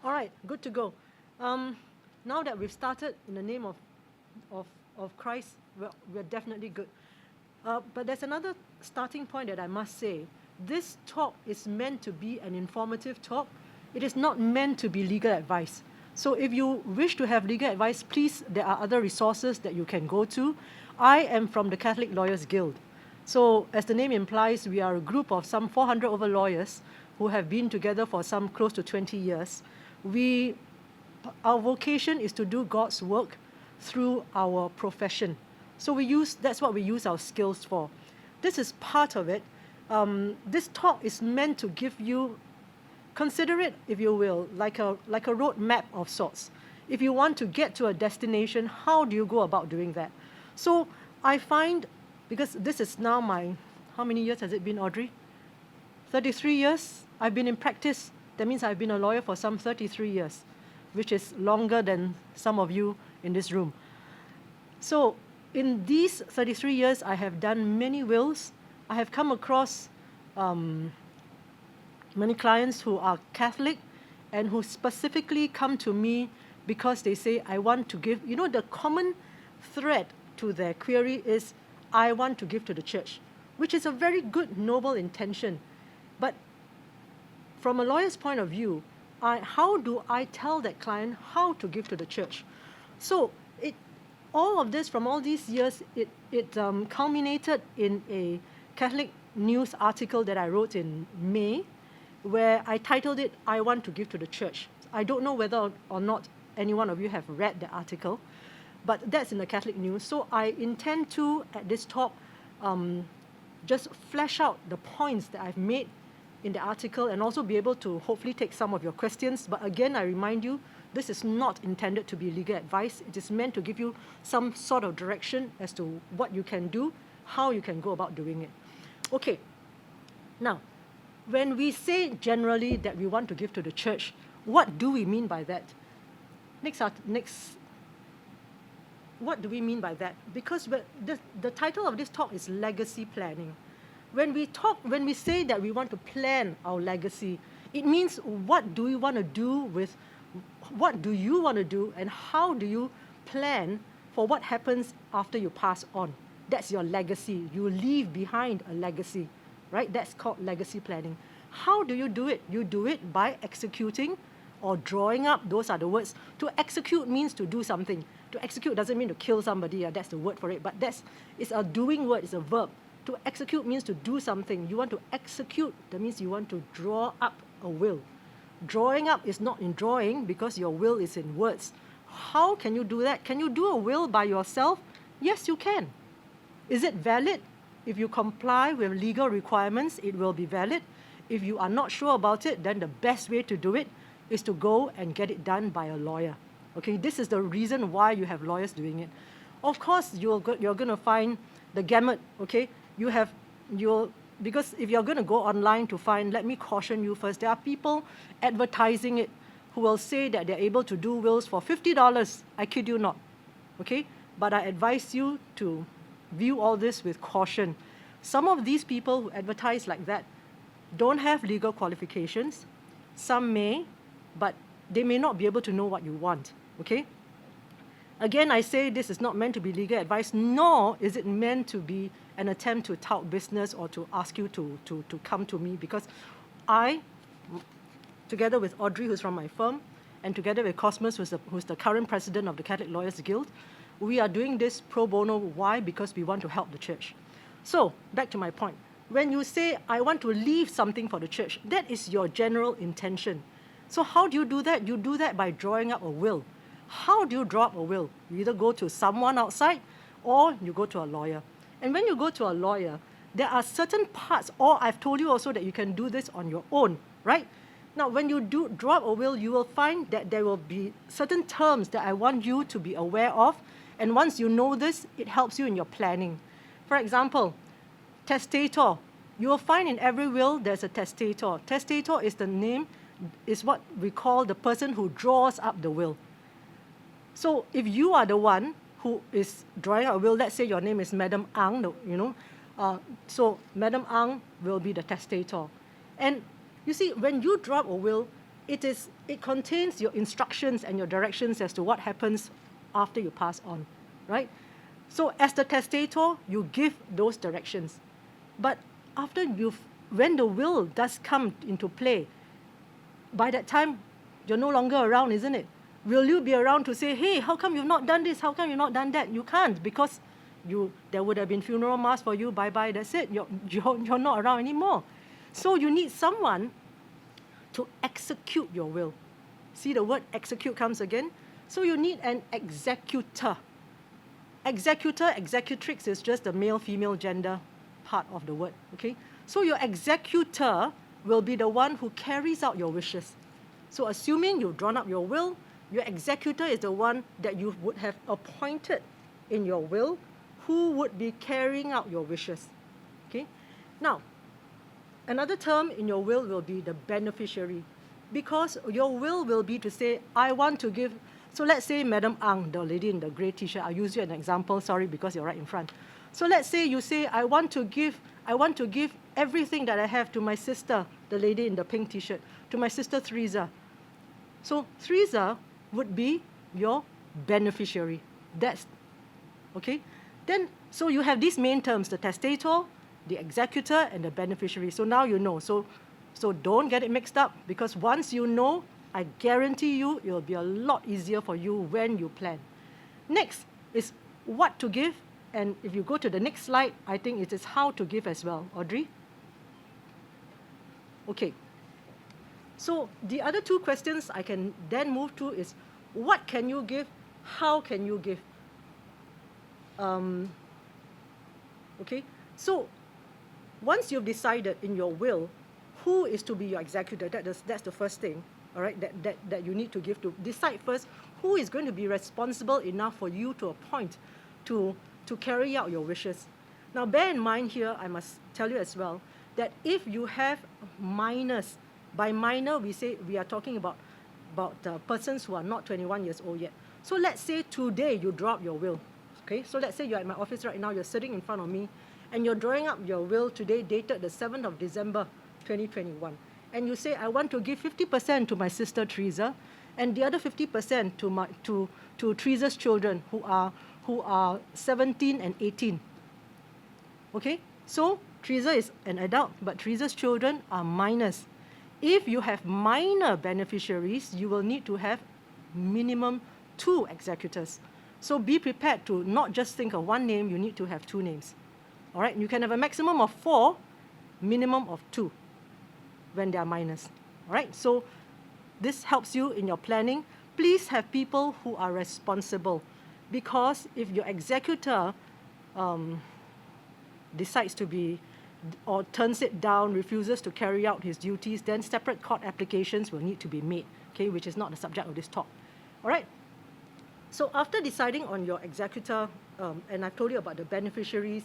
All right, good to go. Now that we've started in the name of Christ, we're definitely good. But there's another starting point that I must say. This talk is meant to be an informative talk. It is not meant to be legal advice. So if you wish to have legal advice, please, there are other resources that you can go to. I am from the Catholic Lawyers Guild. So as the name implies, we are a group of some 400 over lawyers who have been together for some close to 20 years. Our vocation is to do God's work through our profession. So that's what we use our skills for. This is part of it. This talk is meant to give you, consider it, if you will, like a road map of sorts. If you want to get to a destination, how do you go about doing that? So I find, because this is now how many years has it been, Audrey? 33 years. I've been in practice. That means I've been a lawyer for some 33 years, which is longer than some of you in this room. So in these 33 years, I have done many wills. I have come across many clients who are Catholic and who specifically come to me because they say, I want to give. You know, the common thread to their query is, I want to give to the church, which is a very good, noble intention. But from a lawyer's point of view, how do I tell that client how to give to the church? So all of this, from all these years, it culminated in a Catholic news article that I wrote in May, where I titled it, I Want to Give to the Church. I don't know whether or not any one of you have read the article, but that's in the Catholic news. So I intend to, at this talk, just flesh out the points that I've made in the article and also be able to hopefully take some of your questions. But again, I remind you, this is not intended to be legal advice. It is meant to give you some sort of direction as to what you can do, how you can go about doing it. Okay, now, when we say generally that we want to give to the church, what do we mean by that? What do we mean by that? Because the title of this talk is legacy planning. When we say that we want to plan our legacy, it means what do we want to do with, what do you want to do, and how do you plan for what happens after you pass on? That's your legacy. You leave behind a legacy, right? That's called legacy planning. How do you do it? You do it by executing or drawing up. Those are the words. To execute means to do something. To execute doesn't mean to kill somebody. That's the word for it. But it's a doing word. It's a verb. To execute means to do something. You want to execute. That means you want to draw up a will. Drawing up is not in drawing because your will is in words. How can you do that? Can you do a will by yourself? Yes, you can. Is it valid? If you comply with legal requirements, it will be valid. If you are not sure about it, then the best way to do it is to go and get it done by a lawyer. Okay, this is the reason why you have lawyers doing it. Of course, you're going to find the gamut, okay? Because if you're going to go online to find, let me caution you first, there are people advertising it who will say that they're able to do wills for $50. I kid you not, okay? But I advise you to view all this with caution. Some of these people who advertise like that don't have legal qualifications. Some may, but they may not be able to know what you want, okay? Again, I say this is not meant to be legal advice, nor is it meant to be an attempt to tout business or to ask you to come to me, because I, together with Audrey, who's from my firm, and together with Cosmos, who's the current president of the Catholic Lawyers Guild, we are doing this pro bono. Why? Because we want to help the church. So, back to my point. When you say, I want to leave something for the church, that is your general intention. So how do you do that? You do that by drawing up a will. How do you draw up a will? You either go to someone outside or you go to a lawyer. And when you go to a lawyer, there are certain parts, or I've told you also that you can do this on your own, right? Now, when you do draw up a will, you will find that there will be certain terms that I want you to be aware of. And once you know this, it helps you in your planning. For example, testator. You will find in every will there's a testator. Testator is the name, is what we call the person who draws up the will. So if you are the one who is drawing up a will, let's say your name is Madam Ang, so Madam Ang will be the testator. And you see, when you draw up a will, it contains your instructions and your directions as to what happens after you pass on, right? So as the testator, you give those directions. But when the will does come into play, by that time, you're no longer around, isn't it? Will you be around to say, hey, how come you've not done this? How come you've not done that? You can't, because there would have been funeral mass for you, bye-bye, that's it. You're not around anymore. So you need someone to execute your will. See, the word execute comes again. So you need an executor. Executor, executrix is just the male, female gender part of the word, okay? So your executor will be the one who carries out your wishes. So assuming you've drawn up your will, your executor is the one that you would have appointed in your will who would be carrying out your wishes, okay? Now, another term in your will be the beneficiary, because your will be to say, I want to give. So let's say Madam Ang, the lady in the grey t-shirt, I'll use you as an example, sorry, because you're right in front. So let's say you say, I want to give everything that I have to my sister, the lady in the pink t-shirt, to my sister Theresa. So Theresa would be your beneficiary. That's, okay? Then, so you have these main terms, the testator, the executor, and the beneficiary. So now you know. So don't get it mixed up, because once you know, I guarantee you it will be a lot easier for you when you plan. Next is what to give. And if you go to the next slide, I think it is how to give as well. Audrey? Okay. So the other two questions I can then move to is, what can you give? How can you give? Okay. So once you've decided in your will who is to be your executor, that's the first thing, all right, that you need to give to. Decide first who is going to be responsible enough for you to appoint to carry out your wishes. Now bear in mind here, I must tell you as well, that if you have minors, by minor we are talking about persons who are not 21 years old yet. So let's say today you draw up your will. Okay, so let's say you're at my office right now, you're sitting in front of me, and you're drawing up your will today, dated the 7th of December, 2021. And you say, I want to give 50% to my sister Theresa, and the other 50% to Theresa's children who are 17 and 18. Okay, so Theresa is an adult, but Theresa's children are minors. If you have minor beneficiaries, you will need to have minimum 2 executors. So be prepared to not just think of one name, you need to have 2 names. All right, you can have a maximum of 4, minimum of 2 when they are minors. All right, so this helps you in your planning. Please have people who are responsible, because if your executor decides to be, or turns it down, refuses to carry out his duties, then separate court applications will need to be made, okay, which is not the subject of this talk. All right. So after deciding on your executor, and I've told you about the beneficiaries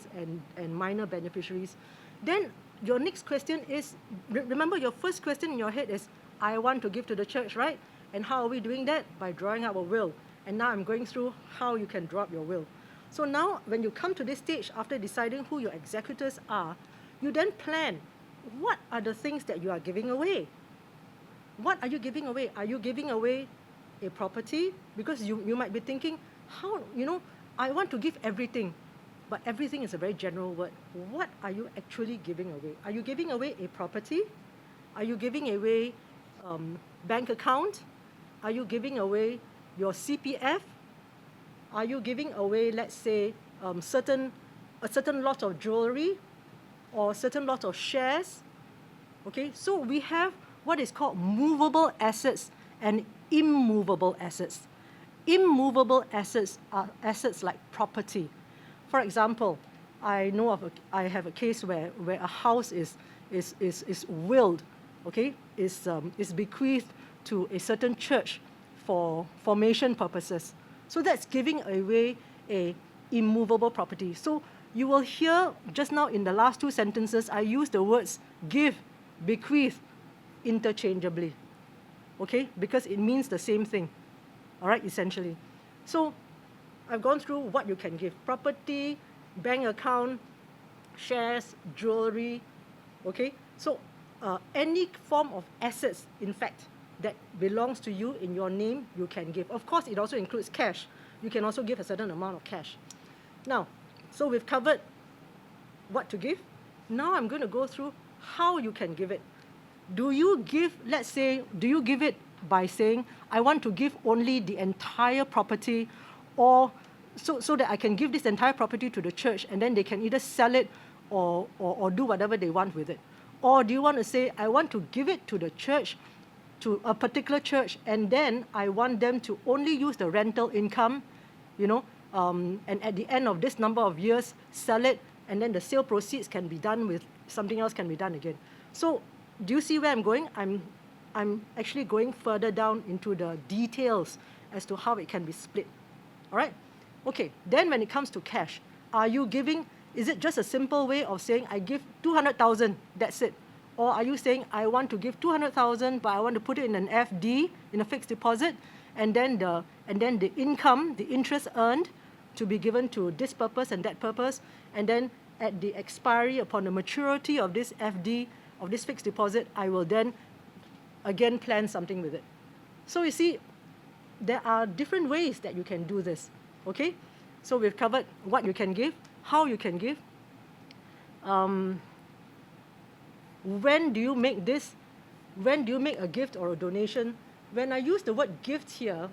and minor beneficiaries, then your next question is, remember your first question in your head is, I want to give to the church, right? And how are we doing that? By drawing up a will. And now I'm going through how you can draw up your will. So now when you come to this stage, after deciding who your executors are, you then plan, what are the things that you are giving away? What are you giving away? Are you giving away a property? Because you might be thinking, how, I want to give everything, but everything is a very general word. What are you actually giving away? Are you giving away a property? Are you giving away bank account? Are you giving away your CPF? Are you giving away, let's say, a certain lot of jewelry or a certain lot of shares? Okay, so we have what is called movable assets and immovable assets. Immovable assets are assets like property. For example, I have a case where a house is willed, okay, is bequeathed to a certain church for formation purposes. So that's giving away a immovable property. So you will hear just now in the last 2 sentences, I use the words give, bequeath interchangeably, okay, because it means the same thing, all right, essentially. So I've gone through what you can give: property, bank account, shares, jewelry, okay. So any form of assets, in fact, that belongs to you in your name, you can give. Of course, it also includes cash. You can also give a certain amount of cash. Now, so we've covered what to give. Now I'm going to go through how you can give it. Do you give, let's say, do you give it by saying, I want to give only the entire property, or so that I can give this entire property to the church and then they can either sell it or do whatever they want with it? Or do you want to say, I want to give it to the church, to a particular church, and then I want them to only use the rental income, and at the end of this number of years, sell it, and then the sale proceeds can be done with something else can be done again. So do you see where I'm going? I'm actually going further down into the details as to how it can be split. All right? Okay, then when it comes to cash, are you giving, is it just a simple way of saying, I give 200,000, that's it? Or are you saying, I want to give 200,000, but I want to put it in an FD, in a fixed deposit, and then the income, the interest earned, to be given to this purpose and that purpose, and then at the expiry, upon the maturity of this FD, of this fixed deposit, I will then again plan something with it. So you see, there are different ways that you can do this, okay? So we've covered what you can give, how you can give. When do you make this? When do you make a gift or a donation? When I use the word gift here,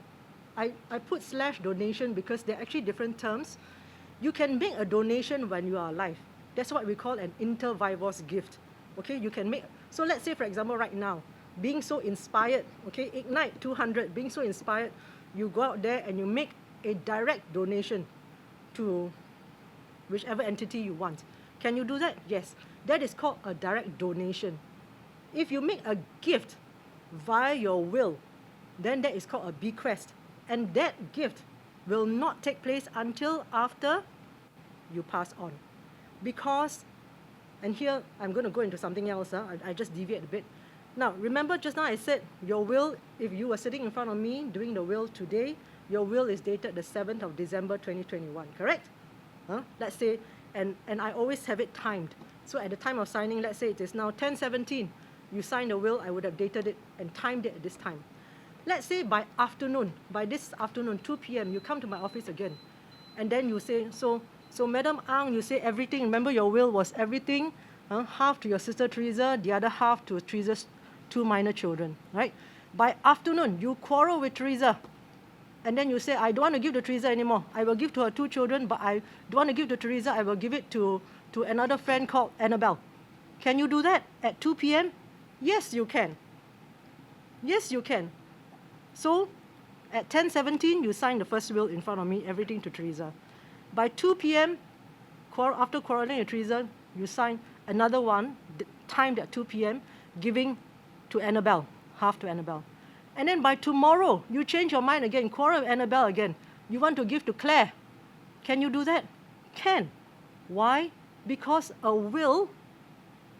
I put /donation because they're actually different terms. You can make a donation when you are alive. That's what we call an inter vivos gift. Okay, you can make, so let's say for example right now, being so inspired, okay, Ignite 200, being so inspired, you go out there and you make a direct donation to whichever entity you want. Can you do that? Yes. That is called a direct donation. If you make a gift via your will, then that is called a bequest. And that gift will not take place until after you pass on. Because, and here I'm going to go into something else, I just deviate a bit. Now, remember just now I said your will, if you were sitting in front of me doing the will today, your will is dated the 7th of December 2021, correct? Let's say, and I always have it timed. So at the time of signing, let's say it is now 10/17, you signed the will, I would have dated it and timed it at this time. Let's say by this afternoon, 2 p.m., you come to my office again, and then you say, so Madam Ang, you say everything, remember your will was everything, half to your sister Teresa, the other half to Teresa's 2 minor children, right? By afternoon, you quarrel with Teresa, and then you say, I don't want to give to Teresa anymore. I will give to her 2 children, but I don't want to give to Teresa. I will give it to another friend called Annabelle. Can you do that at 2 p.m.? Yes, you can. Yes, you can. So at 10:17, you sign the first will in front of me, everything to Teresa. By 2 p.m., after quarreling with Teresa, you sign another one, timed at 2 p.m., giving to Annabelle, half to Annabelle. And then by tomorrow, you change your mind again, quarrel with Annabelle again. You want to give to Claire. Can you do that? Can. Why? Because a will,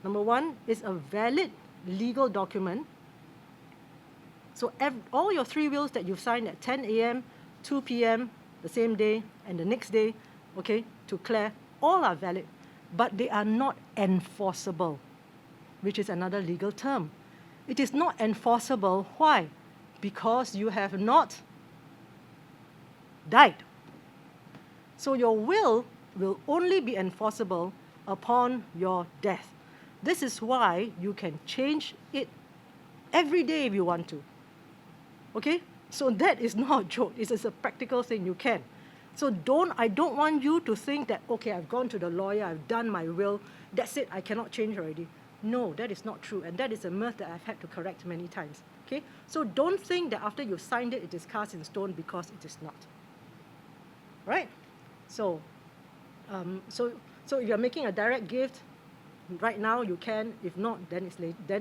number one, is a valid legal document. So all your 3 wills that you've signed at 10 a.m., 2 p.m., the same day, and the next day, okay, to Claire, all are valid, but they are not enforceable, which is another legal term. It is not enforceable. Why? Because you have not died. So your will only be enforceable upon your death. This is why you can change it every day if you want to. Okay? So that is not a joke. It is a practical thing. You can. So I don't want you to think that, okay, I've gone to the lawyer, I've done my will, that's it, I cannot change already. No, that is not true. And that is a myth that I've had to correct many times. Okay? So don't think that after you've signed it, it is cast in stone, because it is not. Right? So if you're making a direct gift, right now you can. If not, then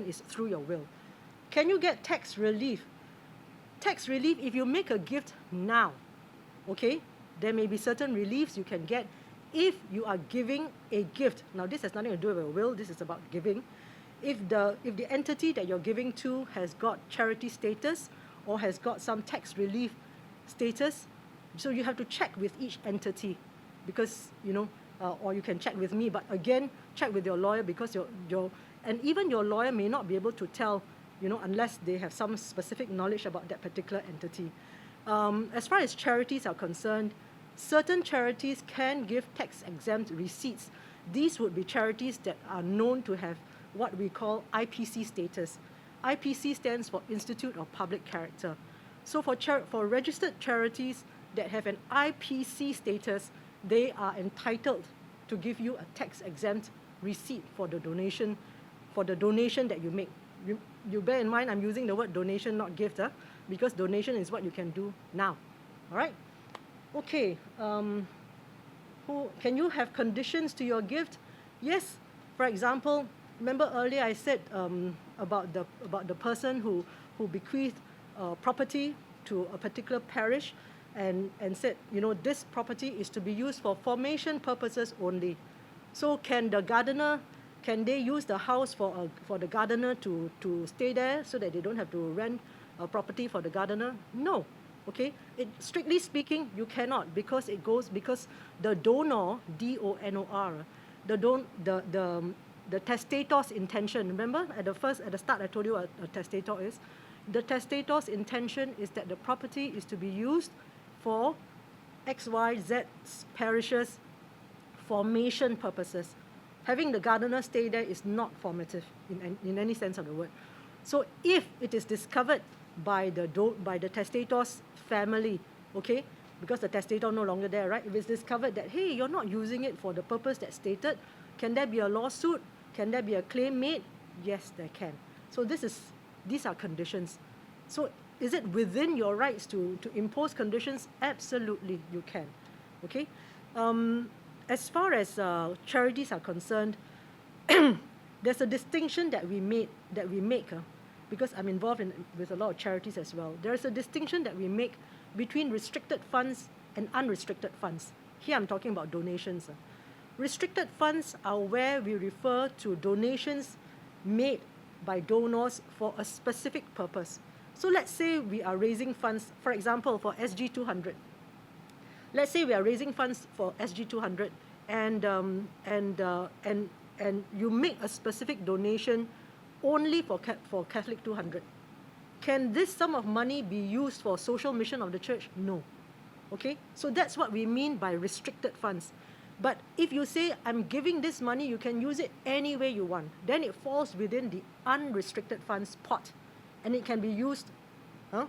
it's through your will. Can you get tax relief? Tax relief, if you make a gift now, okay, there may be certain reliefs you can get if you are giving a gift. Now, this has nothing to do with a will. This is about giving. If the entity that you're giving to has got charity status or has got some tax relief status, so you have to check with each entity, because, or you can check with me, but again, check with your lawyer, because and even your lawyer may not be able to tell unless they have some specific knowledge about that particular entity. As far as charities are concerned, certain charities can give tax-exempt receipts. These would be charities that are known to have what we call IPC status. IPC stands for Institute of Public Character. So for registered charities that have an IPC status, they are entitled to give you a tax-exempt receipt for the donation that you make. You bear in mind, I'm using the word donation, not gift, because donation is what you can do now. All right? Okay. Can you have conditions to your gift? Yes. For example, remember earlier I said about the person who bequeathed property to a particular parish, and said, this property is to be used for formation purposes only. So can they use the house for the gardener to stay there so that they don't have to rent a property for the gardener? No. Okay? Strictly speaking, you cannot, because the donor, D-O-N-O-R, the testator's intention. Remember at the start I told you what a testator is. The testator's intention is that the property is to be used for XYZ parishes formation purposes. Having the gardener stay there is not formative in any sense of the word. So if it is discovered by the testator's family, okay, because the testator no longer there, right? If it's discovered that, hey, you're not using it for the purpose that's stated, can there be a lawsuit? Can there be a claim made? Yes, there can. So these are conditions. So is it within your rights to impose conditions? Absolutely, you can. Okay. As far as charities are concerned, there's a distinction that we make, because I'm involved with a lot of charities as well. There's a distinction that we make between restricted funds and unrestricted funds. Here I'm talking about donations. Restricted funds are where we refer to donations made by donors for a specific purpose. So let's say we are raising funds, for example, for SG200. Let's say we are raising funds for SG200, and you make a specific donation only for Catholic200. Can this sum of money be used for social mission of the church? No. Okay? So that's what we mean by restricted funds. But if you say, I'm giving this money, you can use it any way you want, then it falls within the unrestricted funds pot. And it can be used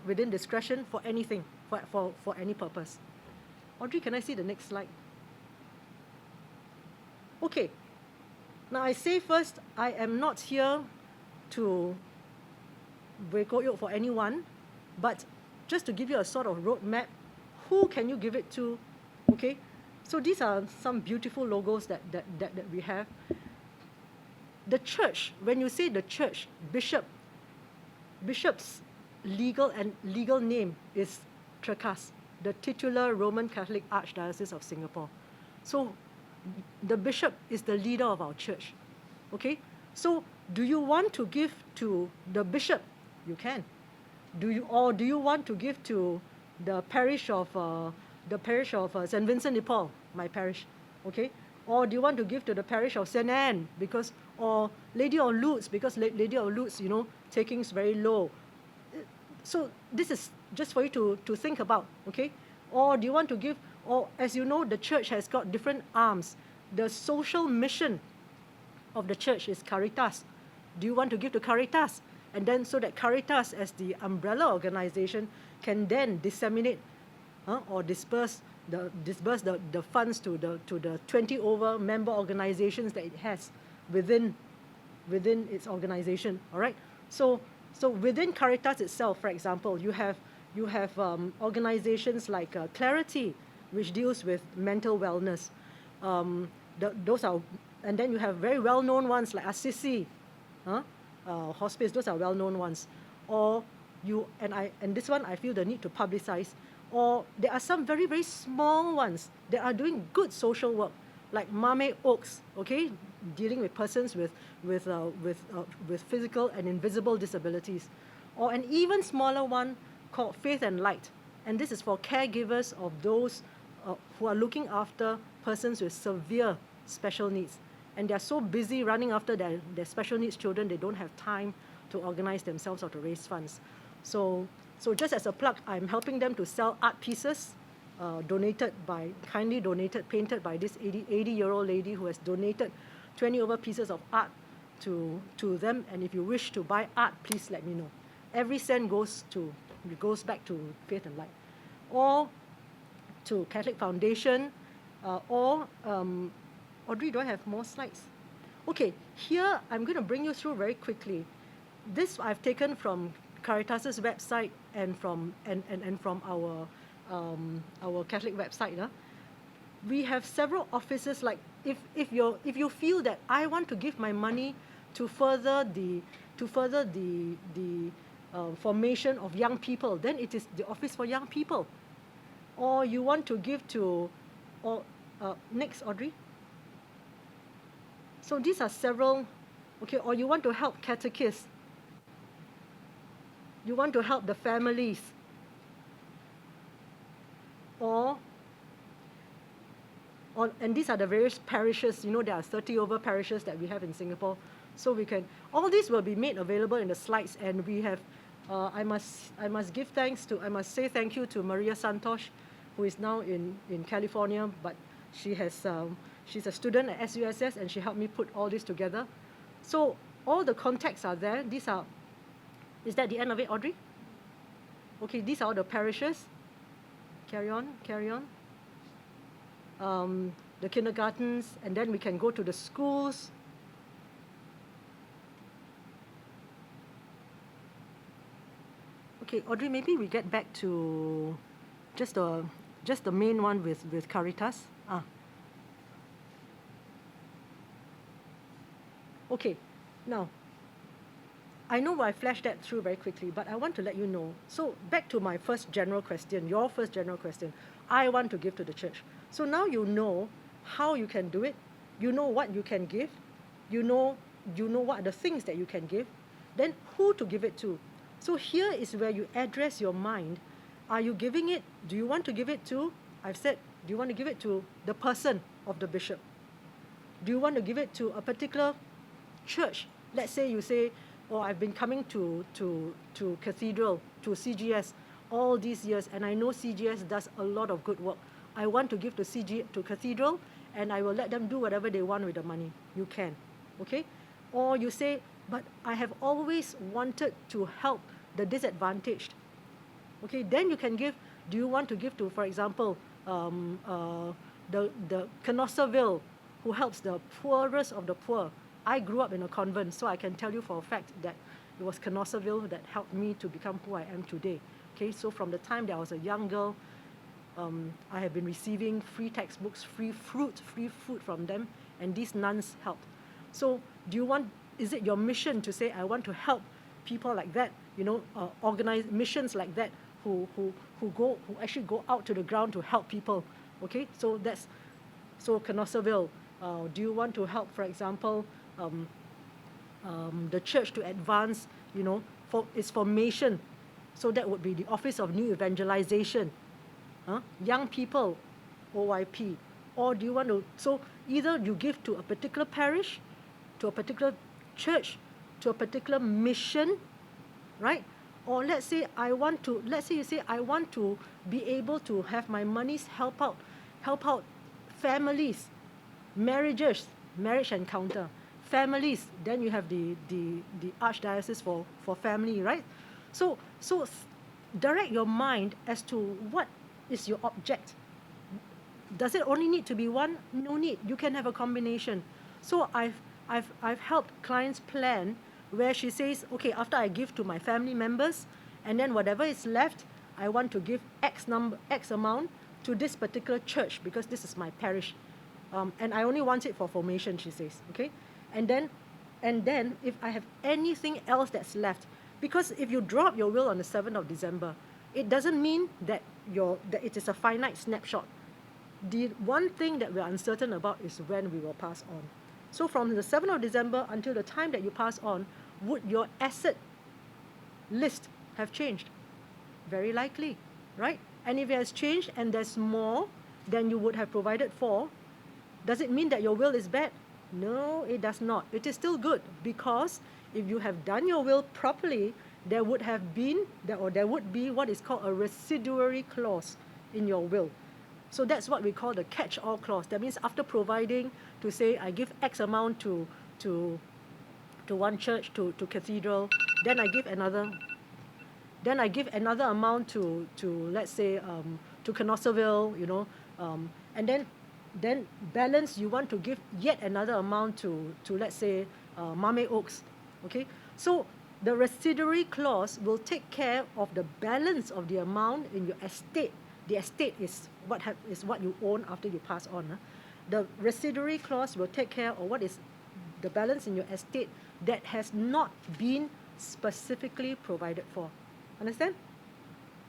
within discretion for anything, for any purpose. Audrey, can I see the next slide? Okay. Now I say first, I am not here to boycott for anyone, but just to give you a sort of roadmap, who can you give it to? Okay. So these are some beautiful logos that we have. The church, when you say the church, bishop's legal name is Tracas, the titular Roman Catholic Archdiocese of Singapore. So the bishop is the leader of our church. Okay? So do you want to give to the bishop? You can. Do you want to give to the parish of St. Vincent de Paul, my parish? Okay? Or do you want to give to the parish of St. Anne, or Lady of Lourdes, because Lady of Lourdes, taking is very low. So this is just for you to think about, okay? Or do you want to give, or as you know, the church has got different arms. The social mission of the church is Caritas. Do you want to give to Caritas? And then so that Caritas, as the umbrella organization, can then disseminate or disperse the funds to the 20 over member organizations that it has within its organization. All right. So within Caritas itself, for example, you have organizations like Clarity, which deals with mental wellness. Those are, and then you have very well-known ones like Assisi, Hospice. Those are well-known ones. Or and this one I feel the need to publicize. Or there are some very, very small ones that are doing good social work, like Mame Oaks, okay, dealing with persons with physical and invisible disabilities. Or an even smaller one called Faith and Light. And this is for caregivers of those who are looking after persons with severe special needs. And they're so busy running after their special needs children, they don't have time to organize themselves or to raise funds. So just as a plug, I'm helping them to sell art pieces kindly donated, painted by this 80-year-old lady who has donated 20 over pieces of art to them. And if you wish to buy art, please let me know. Every cent goes back to Faith and Light, or to Catholic Foundation, or Audrey, do I have more slides? Okay, here I'm going to bring you through very quickly. This I've taken from Caritas's website and from our Catholic website. We have several offices. Like if you feel that I want to give my money to further the formation of young people, then it is the Office for Young People. Or you want to give to, or next, Audrey. So these are several, okay, or you want to help catechists. You want to help the families. And these are the various parishes. You know, there are 30 over parishes that we have in Singapore. So we can, all these will be made available in the slides, and we have, I must say thank you to Maria Santosh, who is now in California, but she's a student at SUSS, and she helped me put all this together. So all the contacts are there. Is that the end of it, Audrey? Okay, these are all the parishes. Carry on. The kindergartens, and then we can go to the schools. Okay, Audrey, maybe we get back to just the main one with Caritas. Okay, now, I know I flashed that through very quickly, but I want to let you know. So back to my first general question, your first general question. I want to give to the church. So now you know how you can do it. You know what you can give. You know what are the things that you can give. Then who to give it to. So here is where you address your mind. Are you giving it? Do you want to give it to? I've said, do you want to give it to the person of the bishop? Do you want to give it to a particular church? Let's say you say, oh, I've been coming to Cathedral, to CGS all these years, and I know CGS does a lot of good work. I want to give to Cathedral, and I will let them do whatever they want with the money. You can, okay? Or you say, but I have always wanted to help the disadvantaged. Okay, then you can give. Do you want to give to, for example, the Canossaville, who helps the poorest of the poor? I grew up in a convent, so I can tell you for a fact that it was Canossaville that helped me to become who I am today. Okay, so from the time that I was a young girl, I have been receiving free textbooks, free food from them, and these nuns helped. So is it your mission to say, I want to help people like that, organize missions like that, who actually go out to the ground to help people? Okay, so Canossaville. Do you want to help, for example, the church to advance, for its formation? So that would be the Office of New Evangelization. Young people, OYP. Or do you want to, so either you give to a particular parish, to a particular church, to a particular mission, right? Or let's say you say, I want to be able to have my monies help out families, marriages, marriage encounter, families. Then you have the Archdiocese for family, right? So direct your mind as to what is your object. Does it only need to be one? No need. You can have a combination. So I've helped clients plan where she says, okay, after I give to my family members, and then whatever is left, I want to give X amount to this particular church because this is my parish. And I only want it for formation, she says, okay? And then if I have anything else that's left, because if you drop your will on the 7th of December, it doesn't mean that it is a finite snapshot. The one thing that we're uncertain about is when we will pass on. So from the 7th of December until the time that you pass on, would your asset list have changed? Very likely, right? And if it has changed and there's more than you would have provided for, does it mean that your will is bad? No, it does not. It is still good because if you have done your will properly, there would be what is called a residuary clause in your will. So that's what we call the catch-all clause. That means after providing to say, I give X amount to one church, to cathedral, then I give another amount to let's say to Canossaville, and then balance you want to give yet another amount to let's say Mame Oaks, okay? So the residuary clause will take care of the balance of the amount in your estate. The estate is what you own after you pass on. The residuary clause will take care of what is the balance in your estate that has not been specifically provided for. Understand?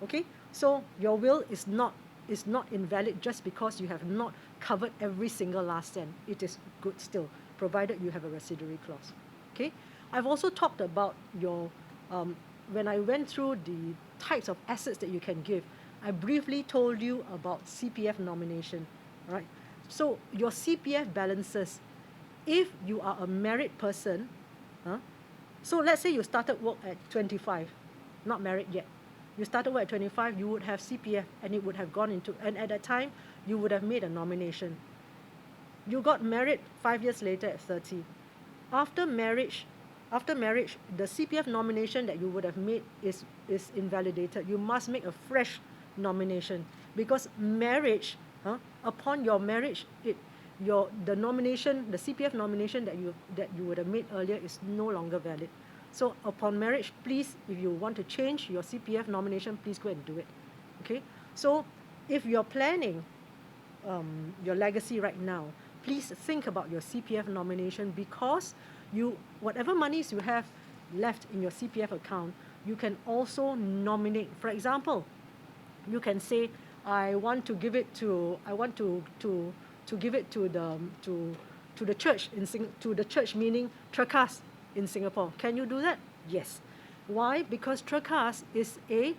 Okay? So your will is not invalid just because you have not covered every single last cent. It is good still, provided you have a residuary clause. Okay? I've also talked about your when I went through the types of assets that you can give, I briefly told you about CPF nomination, right? So your CPF balances, if you are a married person, so let's say you started work at 25, not married yet. You started work at 25, you would have CPF, and it would have gone into, and at that time, you would have made a nomination. You got married 5 years later at 30. After marriage, the CPF nomination that you would have made is invalidated. You must make a fresh nomination, because marriage, upon your marriage, the CPF nomination that you would have made earlier is no longer valid. So upon marriage, please, if you want to change your CPF nomination, please go and do it. Okay? So if you're planning your legacy right now, please think about your CPF nomination, because whatever monies you have left in your CPF account, you can also nominate. For example, you can say, I want to give it to the church to the church, meaning Trakas in Singapore. Can you do that? Yes. Why? Because Trakas is a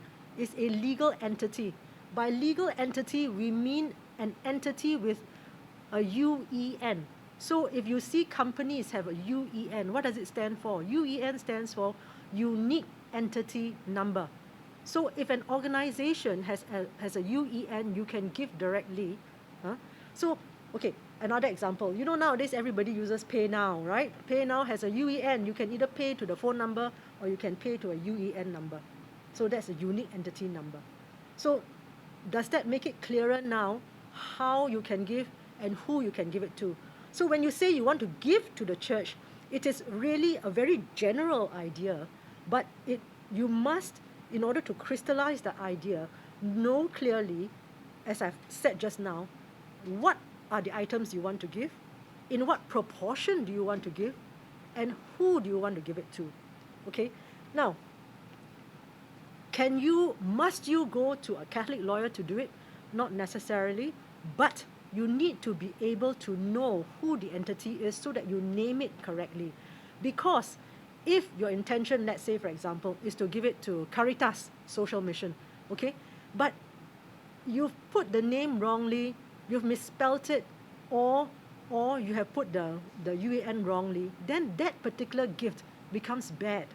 legal entity. By legal entity, we mean an entity with a UEN. So if you see companies have a UEN, what does it stand for? UEN stands for Unique Entity Number. So if an organization has a UEN, you can give directly. So, okay, another example. Nowadays everybody uses PayNow, right? PayNow has a UEN. You can either pay to the phone number or you can pay to a UEN number. So that's a unique entity number. So does that make it clearer now how you can give and who you can give it to? So when you say you want to give to the church, it is really a very general idea, but you must, in order to crystallize the idea, know clearly, as I've said just now, what are the items you want to give, in what proportion do you want to give, and who do you want to give it to. Okay? Now, must you go to a Catholic lawyer to do it? Not necessarily, but you need to be able to know who the entity is so that you name it correctly. Because if your intention, let's say for example, is to give it to Caritas Social Mission, okay, but you've put the name wrongly, you've misspelt it, or you have put the UAN wrongly, then that particular gift becomes bad.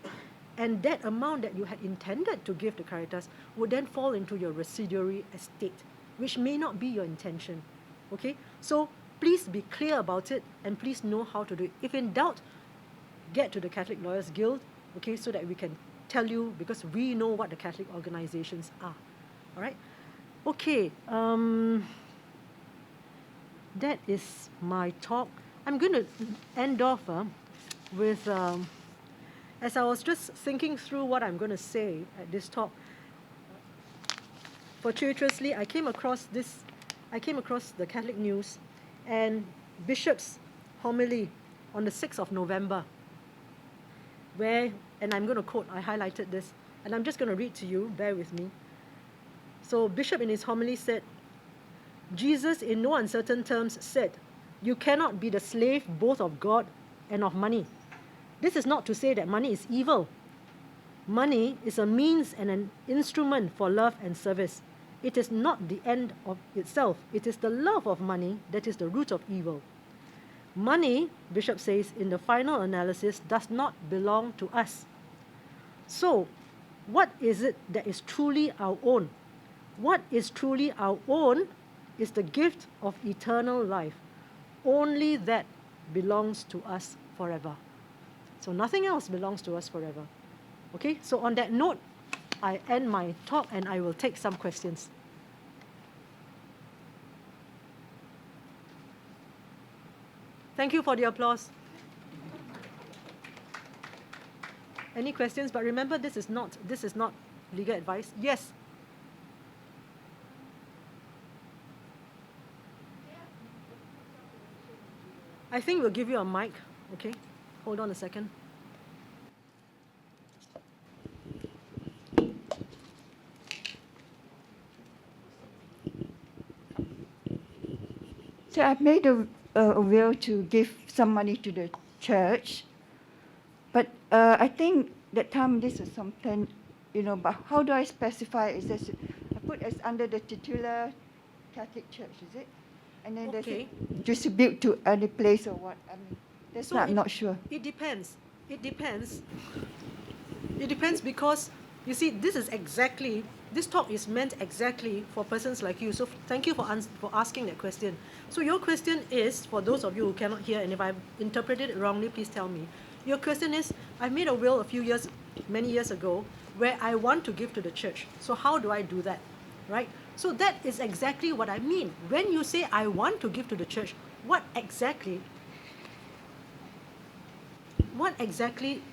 And that amount that you had intended to give to Caritas would then fall into your residuary estate, which may not be your intention. Okay? So please be clear about it, and please know how to do it. If in doubt, get to the Catholic Lawyers Guild, okay, so that we can tell you, because we know what the Catholic organizations are. All right? Okay. That is my talk. I'm going to end off with, as I was just thinking through what I'm going to say at this talk, fortuitously, I came across the Catholic News and Bishop's homily on the 6th of November, where, and I'm going to quote, I highlighted this, and I'm just going to read to you, bear with me. So Bishop in his homily said, Jesus in no uncertain terms said, "You cannot be the slave both of God and of money. This is not to say that money is evil. Money is a means and an instrument for love and service. It is not the end of itself. It is the love of money that is the root of evil. Money, Bishop says, in the final analysis, does not belong to us. So, what is it that is truly our own? What is truly our own is the gift of eternal life. Only that belongs to us forever. So nothing else belongs to us forever. Okay, so on that note, I end my talk and I will take some questions. Thank you for the applause. Any questions? But remember, this is not legal advice. Yes. I think we'll give you a mic. Okay, hold on a second. So I've made a will to give some money to the church, but I think that time this is something, but how do I specify? Is this, I put as under the titular Catholic Church, is it? And then does Okay. it distribute to any place or what? I mean, that's So I'm not sure. It depends. It depends. It depends because, you see, this talk is meant exactly for persons like you. So thank you for asking that question. So your question is, for those of you who cannot hear, and if I've interpreted it wrongly, please tell me. Your question is, I made a will many years ago, where I want to give to the church. So how do I do that, right? So that is exactly what I mean. When you say, I want to give to the church, what exactly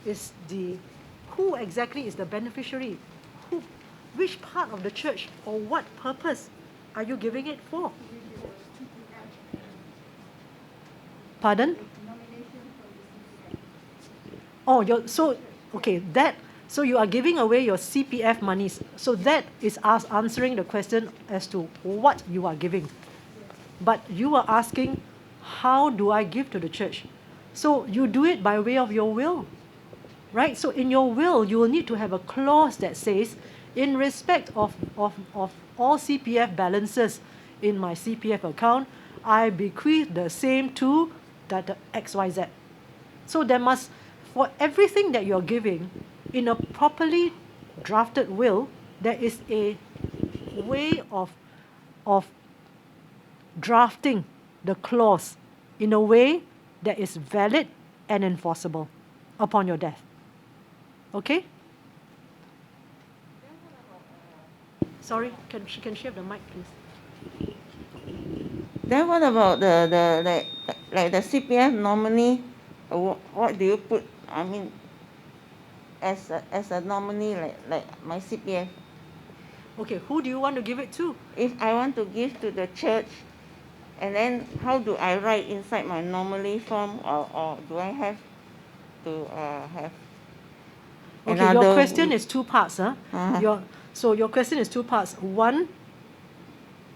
is who exactly is the beneficiary? Which part of the church or what purpose are you giving it for? Pardon? Oh, so you are giving away your CPF monies. So that is us answering the question as to what you are giving. But you are asking, how do I give to the church? So you do it by way of your will, right? So in your will, you will need to have a clause that says, in respect of all CPF balances in my CPF account, I bequeath the same to the XYZ. So there must, for everything that you're giving, in a properly drafted will, there is a way of drafting the clause in a way that is valid and enforceable upon your death. Okay? Sorry, can she have the mic, please? Then what about the like the CPF nominee? What do you put? I mean, as a nominee, like my CPF. Okay, who do you want to give it to? If I want to give to the church, and then how do I write inside my nominee form, or do I have to have? Okay, your question is two parts, huh? Uh-huh. Your question is two parts. One,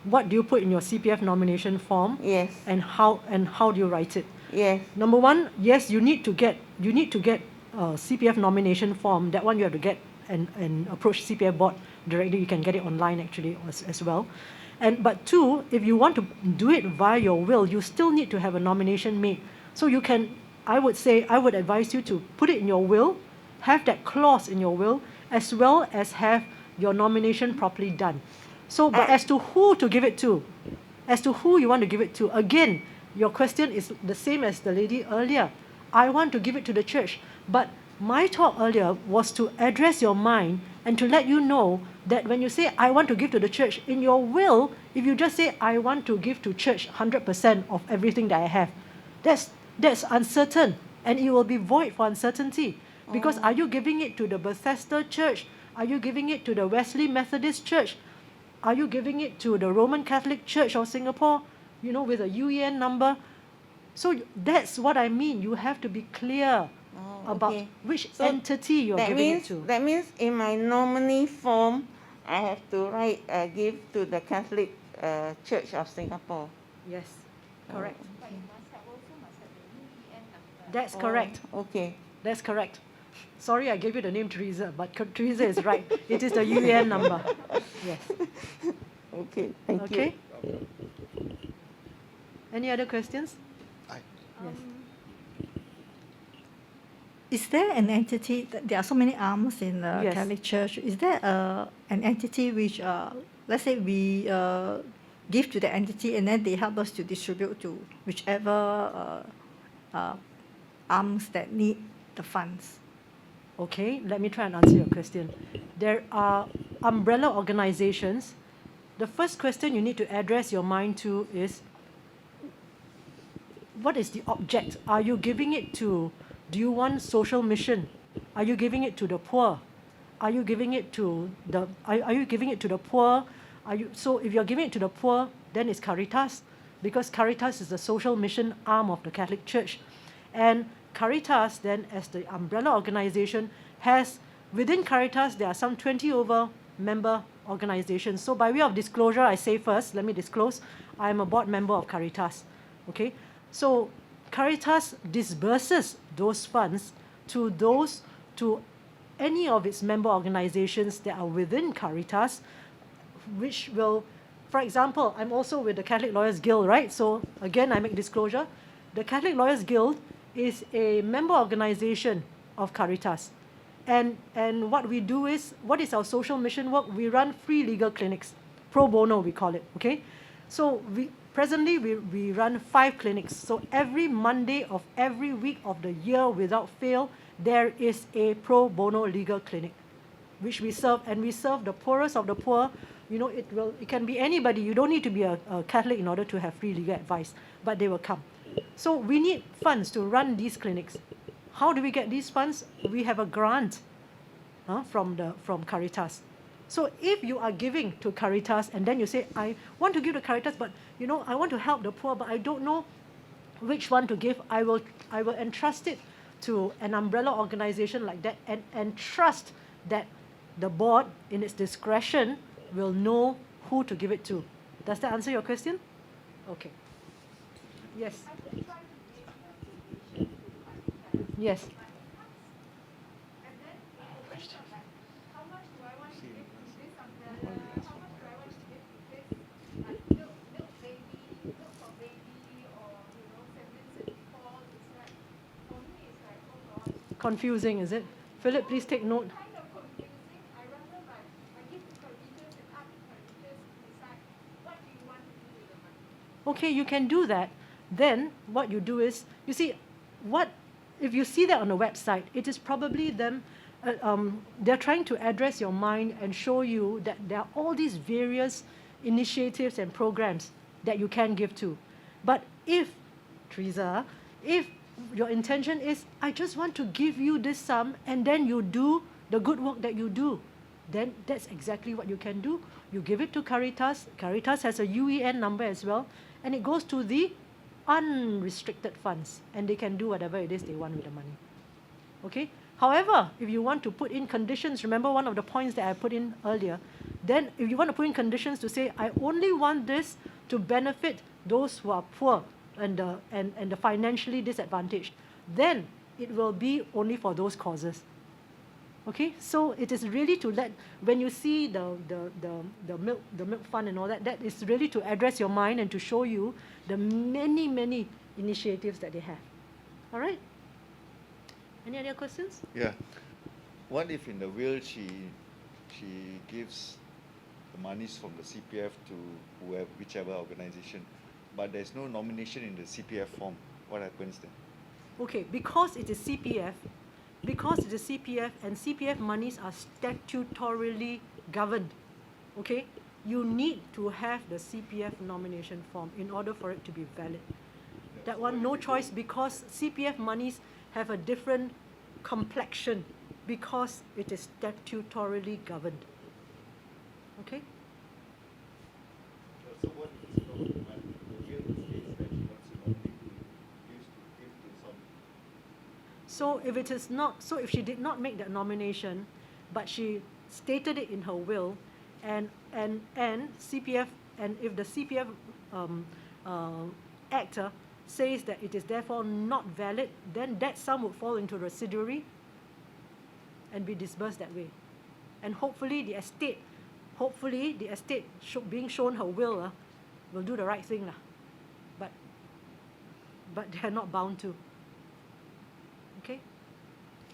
what do you put in your CPF nomination form? Yes. And how do you write it? Yes. Number one, yes, you need to get a CPF nomination form. That one you have to get and approach CPF board directly. You can get it online actually as well. But two, if you want to do it via your will, you still need to have a nomination made. So you can, I would advise you to put it in your will, have that clause in your will, as well as have your nomination properly done. So, but as to who to give it to, as to who you want to give it to, again, your question is the same as the lady earlier. I want to give it to the church. But my talk earlier was to address your mind and to let you know that when you say, I want to give to the church, in your will, if you just say, I want to give to church 100% of everything that I have, that's uncertain, and it will be void for uncertainty. Because are you giving it to the Bethesda Church? Are you giving it to the Wesley Methodist Church? Are you giving it to the Roman Catholic Church of Singapore, with a UEN number? So that's what I mean. You have to be clear about which entity you're giving it to. That means in my nominee form, I have to write give to the Catholic Church of Singapore. Yes, correct. That's correct. Okay. That's correct. Sorry, I gave you the name Teresa, but Teresa is right. It is the UEN number. Yes. Okay, thank you. Okay. Any other questions? Yes. Is there an entity, there are so many arms in the Yes. Catholic Church, is there an entity which, let's say we give to the entity and then they help us to distribute to whichever arms that need the funds? Okay, let me try and answer your question. There are umbrella organizations. The first question you need to address your mind to is, what is the object? Are you giving it to, do you want social mission? Are you giving it to the poor? Are you giving it to the, are you giving it to the poor? So if you're giving it to the poor, then it's Caritas, because Caritas is the social mission arm of the Catholic Church. And Caritas then, as the umbrella organization, has, within Caritas, there are some 20 over member organizations. So by way of disclosure, I say first, let me disclose, I am a board member of Caritas, okay? So Caritas disburses those funds to any of its member organizations that are within Caritas, which will, for example, I'm also with the Catholic Lawyers Guild, right? So again, I make disclosure. The Catholic Lawyers Guild is a member organization of Caritas. And what we do is, what is our social mission work? We run free legal clinics, pro bono we call it, okay? So presently we run 5 clinics. So every Monday of every week of the year without fail, there is a pro bono legal clinic, which we serve, and we serve the poorest of the poor. You know, it can be anybody. You don't need to be a Catholic in order to have free legal advice, but they will come. So we need funds to run these clinics. How do we get these funds? We have a grant from Caritas. So if you are giving to Caritas and then you say, I want to give to Caritas, but you know, I want to help the poor, but I don't know which one to give, I will entrust it to an umbrella organization like that, and trust that the board, in its discretion, will know who to give it to. Does that answer your question? Okay. Yes. Yes. Confusing, is it? Philip, please take note. Okay, you can do that. Then what you do is, you see, if you see that on the website, it is probably them, they're trying to address your mind and show you that there are all these various initiatives and programs that you can give to. But if, Teresa, if your intention is, I just want to give you this sum, and then you do the good work that you do, then that's exactly what you can do. You give it to Caritas. Caritas has a UEN number as well, and it goes to the unrestricted funds, and they can do whatever it is they want with the money. Okay? However, if you want to put in conditions, remember one of the points that I put in earlier, then if you want to put in conditions to say, I only want this to benefit those who are poor and the financially disadvantaged, then it will be only for those causes. Okay, so it is really to let, when you see the milk fund and all that, that is really to address your mind and to show you the many initiatives that they have. All right? Any other questions? Yeah. What if in the will she gives the monies from the CPF to whichever organization, but there's no nomination in the CPF form? What happens then? Okay, because it is CPF, and CPF monies are statutorily governed, okay, you need to have the CPF nomination form in order for it to be valid. That one, no choice, because CPF monies have a different complexion because it is statutorily governed. Okay? So what is the will states that she wants to nominate to give to some? So if it is not, so if she did not make that nomination, but she stated it in her will, and CPF, and if the CPF actor says that it is therefore not valid, then that sum would fall into residuary and be disbursed that way. And hopefully the estate being shown her will do the right thing. But but they are not bound to. Okay?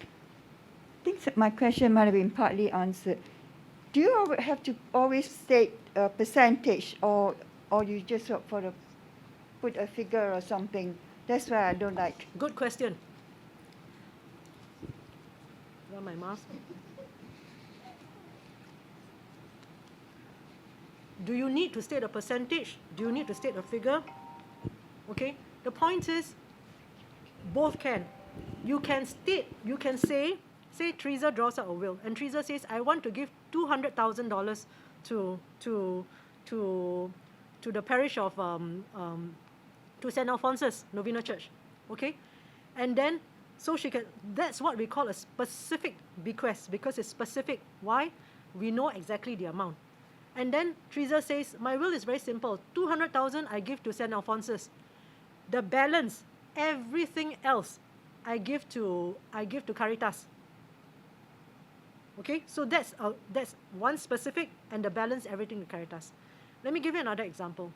I think my question might have been partly answered. Do you have to always state a percentage, or you just sort of put a figure or something? That's why I don't like. Good question. Wear my mask. Do you need to state a percentage? Do you need to state a figure? Okay. The point is, both can. You can say Teresa draws out a will, and Teresa says, I want to give $200,000 to the parish of to St. Alphonsus Novena Church, okay, and then so she can. That's what we call a specific bequest, because it's specific. Why? We know exactly the amount. And then Teresa says, my will is very simple. 200,000 I give to St. Alphonsus. The balance, everything else, I give to Caritas. Okay, so that's one specific, and the balance everything to Caritas. Let me give you another example.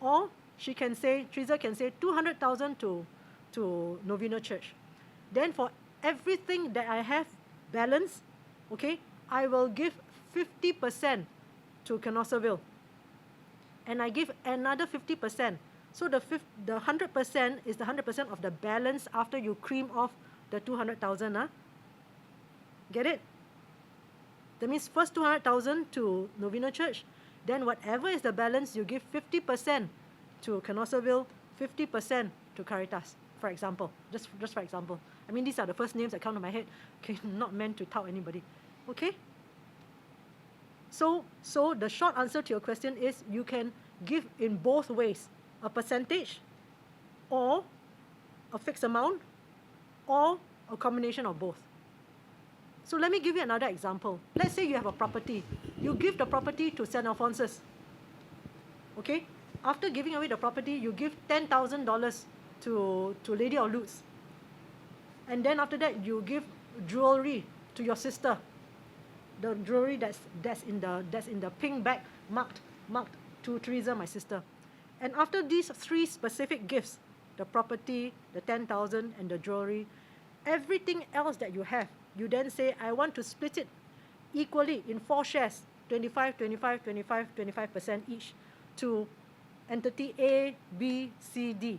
Or she can say, Teresa can say 200,000 to Novena Church. Then for everything that I have balance, okay, I will give 50% to Canossaville. And I give another 50%. So the 100% is the 100% of the balance after you cream off the 200,000. Get it? That means first 200,000 to Novena Church, then whatever is the balance, you give 50% to Canossaville, 50% to Caritas, for example. Just for example. I mean, these are the first names that come to my head. Okay, not meant to tout anybody. Okay? So the short answer to your question is you can give in both ways, a percentage, or a fixed amount, or a combination of both. So let me give you another example. Let's say you have a property. You give the property to St. Alphonsus. Okay? After giving away the property, you give $10,000 to Lady of Lutz. And then after that, you give jewelry to your sister. The jewelry that's in the pink bag marked to Teresa, my sister. And after these three specific gifts, the property, the 10,000, and the jewelry, everything else that you have, you then say, I want to split it equally in 4 shares, 25, 25, 25, 25% each, to entity A, B, C, D.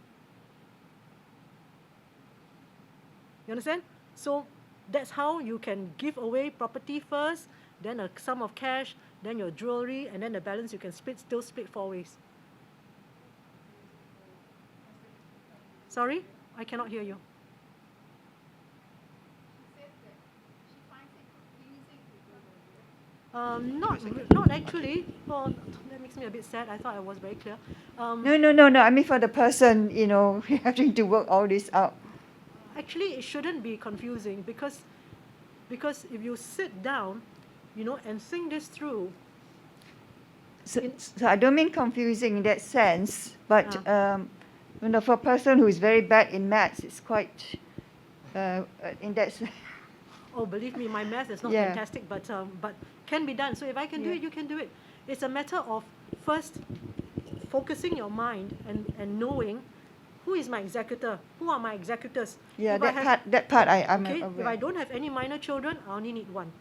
You understand? So that's how you can give away property first, then a sum of cash, then your jewelry, and then the balance you can still split 4 ways. Sorry? I cannot hear you. Not actually. Well, that makes me a bit sad. I thought I was very clear. No. I mean, for the person, having to work all this out. Actually, it shouldn't be confusing because if you sit down, and think this through. So I don't mean confusing in that sense, but for a person who is very bad in maths, it's quite in that sense. Oh, believe me, my math is not Yeah. fantastic, but can be done. So if I can do it, you can do it. It's a matter of first focusing your mind and knowing who is my executor, who are my executors. Yeah, If that part I'm okay, aware. if I don't have any minor children, I only need one,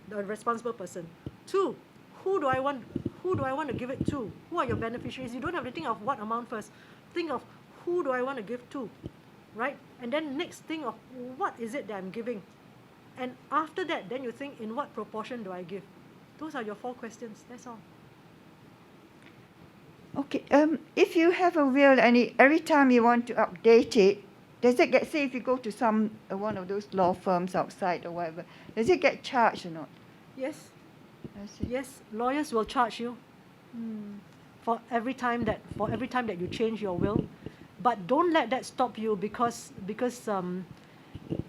the responsible person. 2, who do I want to give it to? Who are your beneficiaries? You don't have to think of what amount first. Think of who do I want to give to, right? And then next, think of what is it that I'm giving. And after that, then you think, in what proportion do I give? Those are your 4 questions. That's all. Okay. If you have a will and every time you want to update it, does it get, say, if you go to one of those law firms outside or whatever, does it get charged or not? Yes. I see. Yes. Lawyers will charge you for every time that you change your will, but don't let that stop you because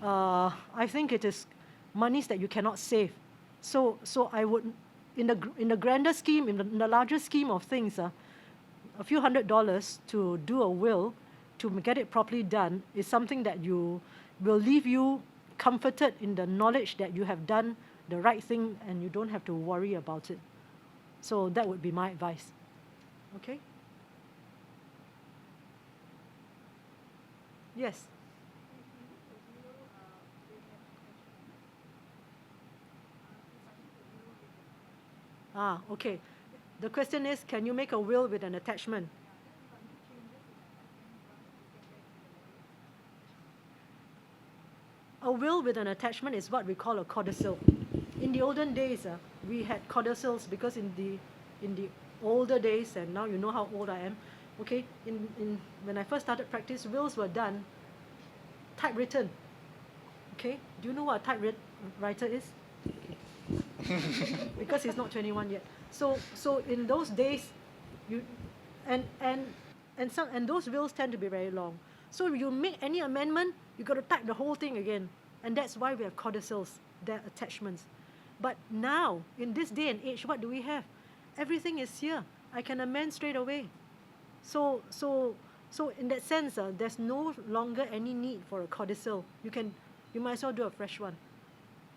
I think it is monies that you cannot save. So I would, in the grander scheme, in the larger scheme of things, a few $100s to do a will, to get it properly done, is something that will leave you comforted in the knowledge that you have done the right thing and you don't have to worry about it. So that would be my advice. Okay? Yes. Ah, okay. The question is, can you make a will with an attachment? A will with an attachment is what we call a codicil. In the olden days, we had codicils because in the older days, and now you know how old I am. Okay, when I first started practice, wills were done typewritten. Okay, do you know what a typewriter is? Because he's not 21 yet. So in those days, you and and and those wills tend to be very long. So you make any amendment, you got to type the whole thing again, and that's why we have codicils, they're attachments. But now, in this day and age, what do we have? Everything is here. I can amend straight away. So in that sense, there's no longer any need for a codicil. You might as well do a fresh one.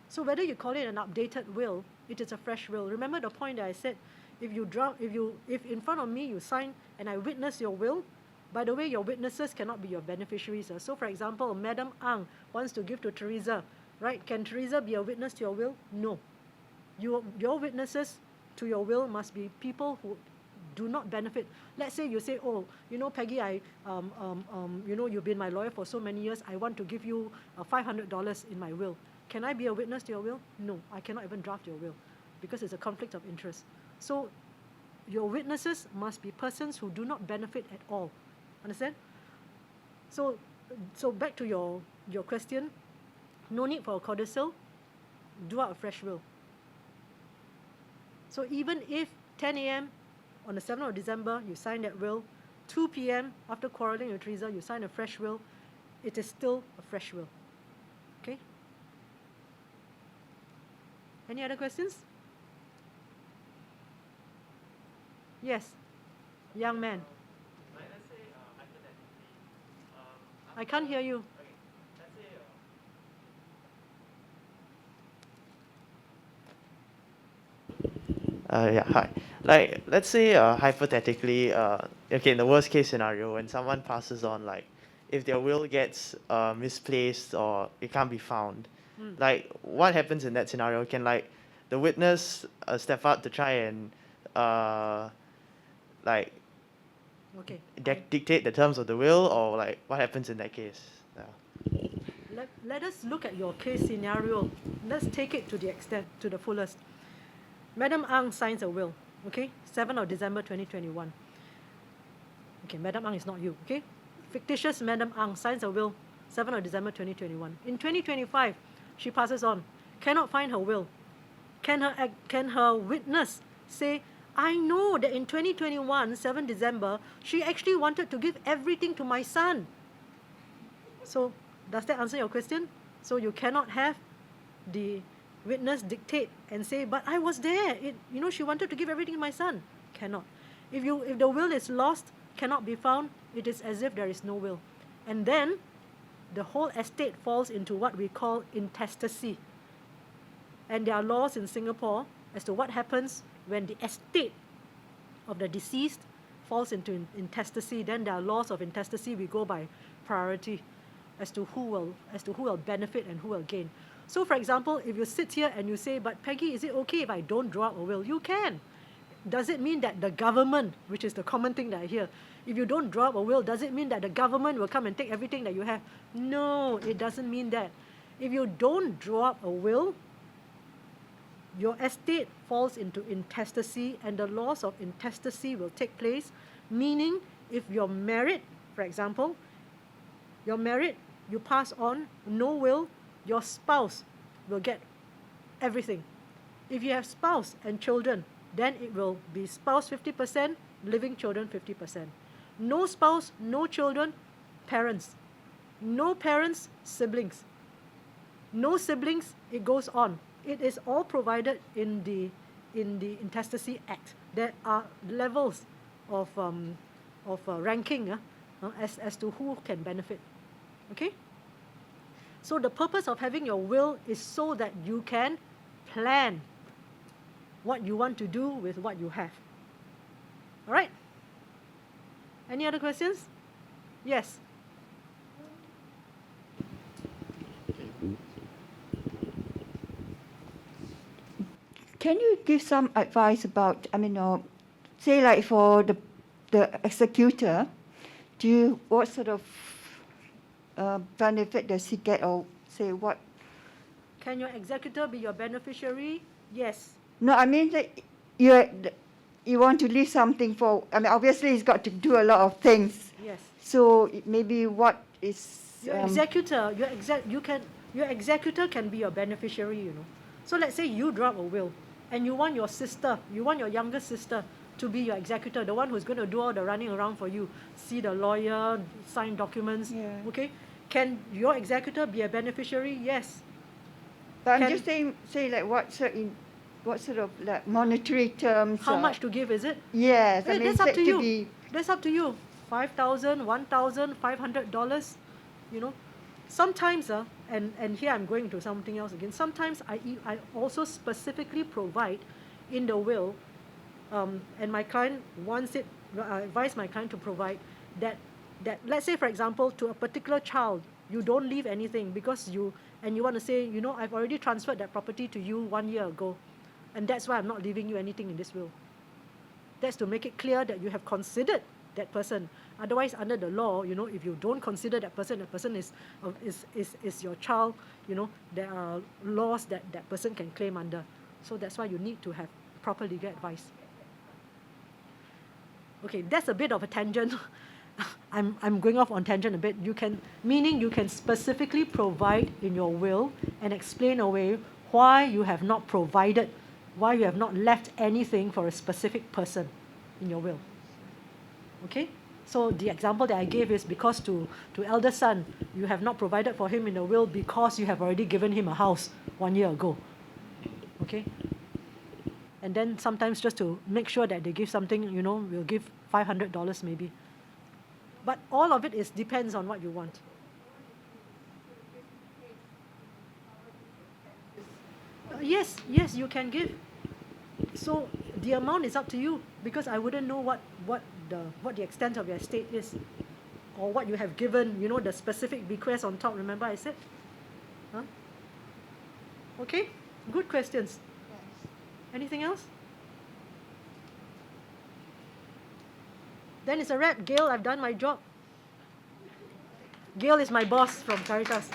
So whether you call it an updated will, it is a fresh will. Remember the point that I said, if in front of me you sign and I witness your will, by the way, your witnesses cannot be your beneficiaries. So for example, Madam Ang wants to give to Teresa, right? Can Teresa be a witness to your will? No. Your witnesses to your will must be people who do not benefit. Let's say you say, oh, Peggy, you've been my lawyer for so many years. I want to give you $500 in my will. Can I be a witness to your will? No, I cannot even draft your will because it's a conflict of interest. So your witnesses must be persons who do not benefit at all. Understand? So back to your question, no need for a codicil, do out a fresh will. So even if 10 a.m. on the 7th of December, you sign that will, 2 p.m. after quarreling with Teresa, you sign a fresh will, it is still a fresh will. Okay? Any other questions? Yes, young man. I can't hear you. Yeah, hi. Like, let's say hypothetically, okay, in the worst case scenario, when someone passes on, like, if their will gets misplaced or it can't be found, like, what happens in that scenario? Can, like, the witness step out to try and, like, Okay. dictate the terms of the will, or, like, what happens in that case? Yeah. Let us look at your case scenario. Let's take it to the extent, to the fullest. Madam Ang signs a will, okay? 7th of December 2021. Okay, Madam Ang is not you, okay? Fictitious Madam Ang signs a will, 7th of December 2021. In 2025, she passes on, cannot find her will. Can her witness say, I know that in 2021, 7th December, she actually wanted to give everything to my son. So, does that answer your question? So you cannot have the witness dictate and say, but I was there. She wanted to give everything to my son. Cannot. If the will is lost, cannot be found, it is as if there is no will. And then the whole estate falls into what we call intestacy. And there are laws in Singapore as to what happens when the estate of the deceased falls into intestacy. Then there are laws of intestacy. We go by priority as to who will benefit and who will gain. So for example, if you sit here and you say, but Peggy, is it okay if I don't draw up a will? You can. Does it mean that the government, which is the common thing that I hear, if you don't draw up a will, does it mean that the government will come and take everything that you have? No, it doesn't mean that. If you don't draw up a will, your estate falls into intestacy, and the laws of intestacy will take place, meaning if you're married, for example, you're married, you pass on, no will, your spouse will get everything. If you have spouse and children, then it will be spouse 50%, living children 50%. No spouse, no children, parents. No parents, siblings. No siblings, it goes on. It is all provided in the Intestacy Act. There are levels of ranking as to who can benefit. Okay? So the purpose of having your will is so that you can plan what you want to do with what you have. All right? Any other questions? Yes. can you give some advice about, I mean, say like for the executor, what sort of benefit does he get, or say what? Can your executor be your beneficiary? Yes. No, I mean that you want to leave something for, I mean, obviously he's got to do a lot of things. Yes. So maybe what is... Your executor, your executor can be your beneficiary, you know. So let's say you drop a will, and you want your younger sister to be your executor, the one who's going to do all the running around for you, see the lawyer, sign documents. Yeah. Okay. Can your executor be a beneficiary? Yes. But I'm Can- just saying, say like what sort of like monetary terms? How much to give, is it? Yes, I Yeah, mean, that's up said to you. be... That's up to you. $5,000, $1,000, $500. You know, sometimes and here I'm going into something else again. Sometimes I also specifically provide in the will, and my client wants it. I advise my client to provide that let's say, for example, to a particular child, you don't leave anything because you want to say, you know, I've already transferred that property to you 1 year ago, and that's why I'm not leaving you anything in this will. That's to make it clear that you have considered that person. Otherwise, under the law, you know, if you don't consider that person is your child, you know, there are laws that person can claim under. So that's why you need to have proper legal advice. Okay, that's a bit of a tangent. I'm going off on tangent a bit. You can specifically provide in your will and explain away why you have not provided, why you have not left anything for a specific person in your will. Okay? So the example that I gave is because to elder son, you have not provided for him in the will because you have already given him a house 1 year ago. Okay? And then sometimes just to make sure that they give something, you know, we'll give $500 maybe. But all of it depends on what you want. Yes, you can give. So the amount is up to you, because I wouldn't know what the extent of your estate is, or what you have given, you know, the specific bequest on top. Remember I said? Huh? Okay, good questions. Anything else? Then it's a wrap. Gail, I've done my job. Gail is my boss from Caritas.